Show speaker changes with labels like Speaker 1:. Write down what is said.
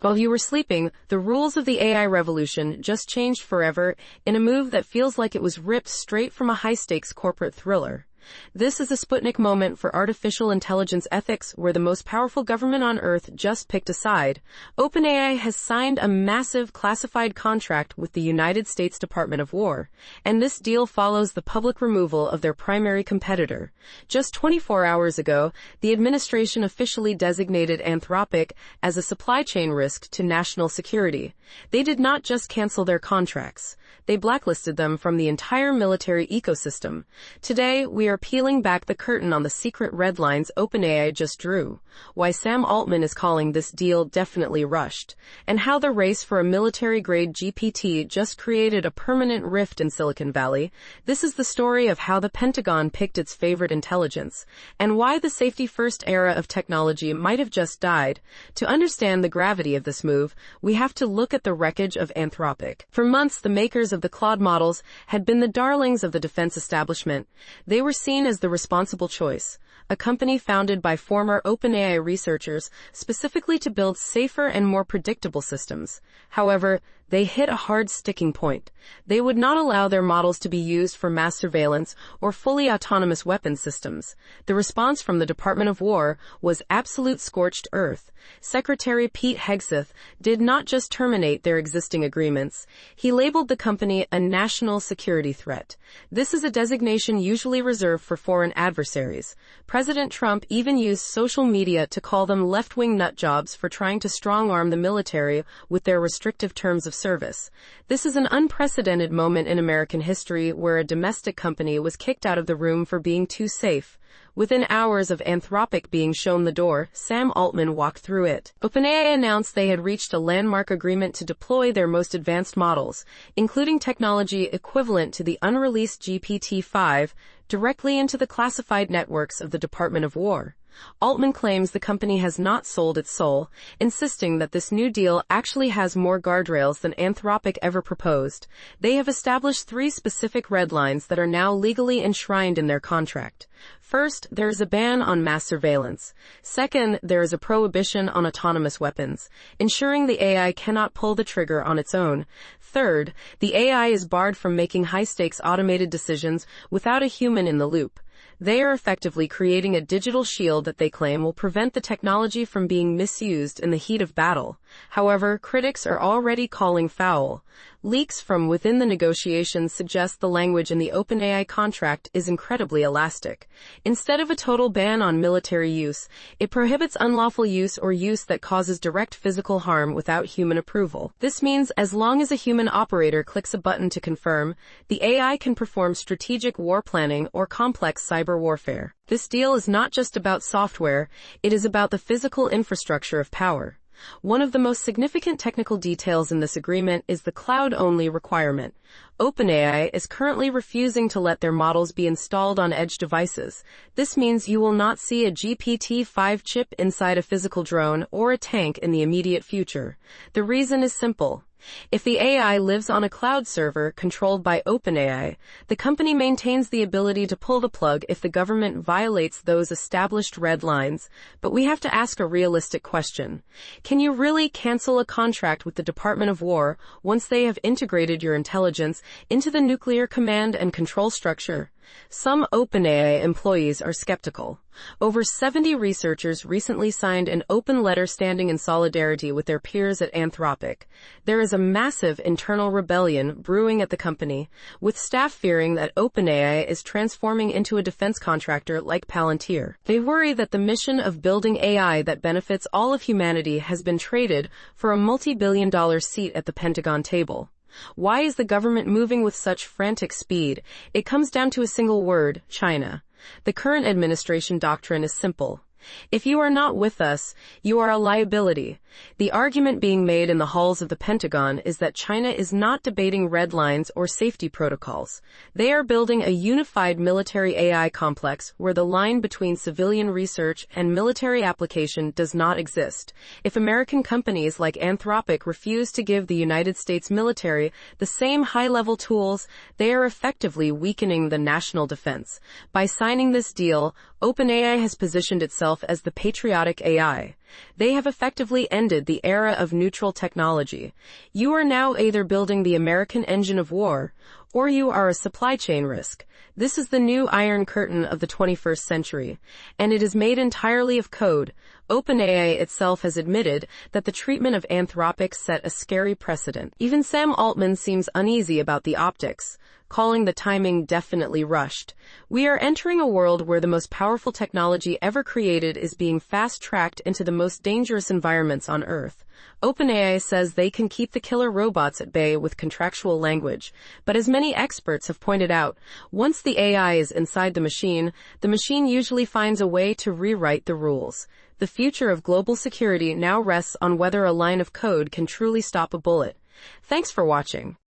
Speaker 1: While you were sleeping, the rules of the AI revolution just changed forever in a move that feels like it was ripped straight from a high-stakes corporate thriller. This is a Sputnik moment for artificial intelligence ethics, where the most powerful government on Earth just picked a side. OpenAI has signed a massive classified contract with the United States Department of War, and this deal follows the public removal of their primary competitor. Just 24 hours ago, the administration officially designated Anthropic as a supply chain risk to national security. They did not just cancel their contracts. They blacklisted them from the entire military ecosystem. Today, we are peeling back the curtain on the secret red lines OpenAI just drew, why Sam Altman is calling this deal definitely rushed, and how the race for a military-grade GPT just created a permanent rift in Silicon Valley. This is the story of how the Pentagon picked its favorite intelligence, and why the safety-first era of technology might have just died. To understand the gravity of this move, we have to look at the wreckage of Anthropic. For months, the makers of the Claude models had been the darlings of the defense establishment. They were seen as the responsible choice, a company founded by former OpenAI researchers specifically to build safer and more predictable systems. However, they hit a hard sticking point. They would not allow their models to be used for mass surveillance or fully autonomous weapon systems. The response from the Department of War was absolute scorched earth. Secretary Pete Hegseth did not just terminate their existing agreements. He labeled the company a national security threat. This is a designation usually reserved for foreign adversaries. President Trump even used social media to call them left-wing nutjobs for trying to strong-arm the military with their restrictive terms of service. This is an unprecedented moment in American history where a domestic company was kicked out of the room for being too safe. Within hours of Anthropic being shown the door, Sam Altman walked through it. OpenAI announced they had reached a landmark agreement to deploy their most advanced models, including technology equivalent to the unreleased GPT-5, directly into the classified networks of the Department of War. Altman claims the company has not sold its soul, insisting that this new deal actually has more guardrails than Anthropic ever proposed. They have established 3 specific red lines that are now legally enshrined in their contract. First, there is a ban on mass surveillance. Second, there is a prohibition on autonomous weapons, ensuring the AI cannot pull the trigger on its own. Third, the AI is barred from making high-stakes automated decisions without a human in the loop. They are effectively creating a digital shield that they claim will prevent the technology from being misused in the heat of battle. However, critics are already calling foul. Leaks from within the negotiations suggest the language in the OpenAI contract is incredibly elastic. Instead of a total ban on military use, it prohibits unlawful use or use that causes direct physical harm without human approval. This means as long as a human operator clicks a button to confirm, the AI can perform strategic war planning or complex cyber warfare. This deal is not just about software, it is about the physical infrastructure of power. One of the most significant technical details in this agreement is the cloud-only requirement. OpenAI is currently refusing to let their models be installed on edge devices. This means you will not see a GPT-5 chip inside a physical drone or a tank in the immediate future. The reason is simple. If the AI lives on a cloud server controlled by OpenAI, the company maintains the ability to pull the plug if the government violates those established red lines. But we have to ask a realistic question. Can you really cancel a contract with the Department of War once they have integrated your intelligence into the nuclear command and control structure? Some OpenAI employees are skeptical. Over 70 researchers recently signed an open letter standing in solidarity with their peers at Anthropic. There is a massive internal rebellion brewing at the company, with staff fearing that OpenAI is transforming into a defense contractor like Palantir. They worry that the mission of building AI that benefits all of humanity has been traded for a multi-billion-dollar seat at the Pentagon table. Why is the government moving with such frantic speed? It comes down to a single word: China. The current administration doctrine is simple. If you are not with us, you are a liability. The argument being made in the halls of the Pentagon is that China is not debating red lines or safety protocols. They are building a unified military AI complex where the line between civilian research and military application does not exist. If American companies like Anthropic refuse to give the United States military the same high-level tools, they are effectively weakening the national defense. By signing this deal, OpenAI has positioned itself itself as the patriotic AI. They have effectively ended the era of neutral technology. You are now either building the American engine of war, or you are a supply chain risk. This is the new Iron Curtain of the 21st century, and it is made entirely of code. OpenAI itself has admitted that the treatment of Anthropic set a scary precedent. Even Sam Altman seems uneasy about the optics, calling the timing definitely rushed. We are entering a world where the most powerful technology ever created is being fast-tracked into the most dangerous environments on Earth. OpenAI says they can keep the killer robots at bay with contractual language, but as many experts have pointed out, once the AI is inside the machine usually finds a way to rewrite the rules. The future of global security now rests on whether a line of code can truly stop a bullet. Thanks for watching.